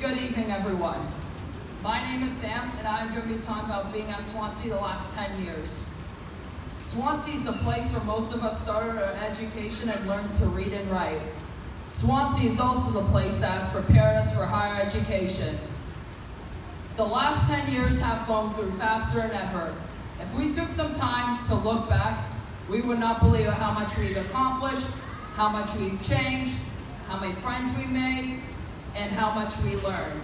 Good evening, everyone. My name is Sam, and I'm going to be talking about being at Swansea the last 10 years. Swansea is the place where most of us started our education and learned to read and write. Swansea is also the place that has prepared us for higher education. The last 10 years have flown through faster than ever. If we took some time to look back, we would not believe how much we've accomplished, how much we've changed, how many friends we made, and how much we learned.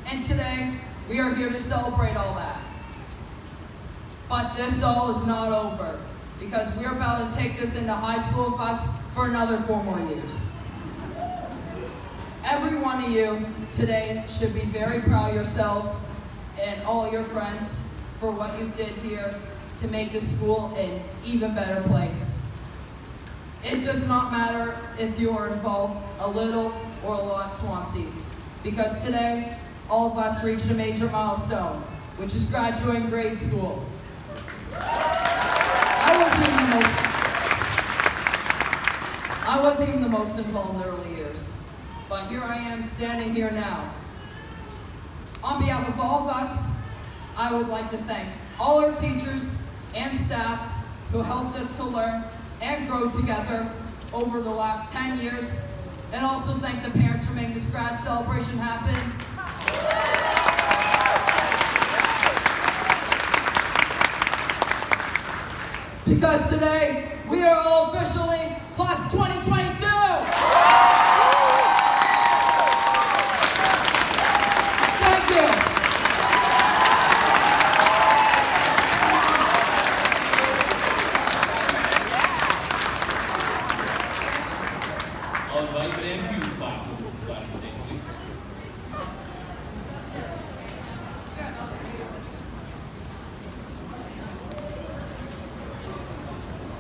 And today, we are here to celebrate all that. But this all is not over, because we're about to take this into high school with us for another 4 more years. Every one of you today should be very proud of yourselves and all your friends for what you did here to make this school an even better place. It does not matter if you are involved a little or a lot at Swansea, because today, all of us reached a major milestone, which is graduating grade school. I wasn't even the most involved in the early years, but here I am standing here now. On behalf of all of us, I would like to thank all our teachers and staff who helped us to learn and grow together over the last 10 years, and also thank the parents for making this grad celebration happen. Because today, we are all officially Class 2022! Thank you! I'll invite the MQs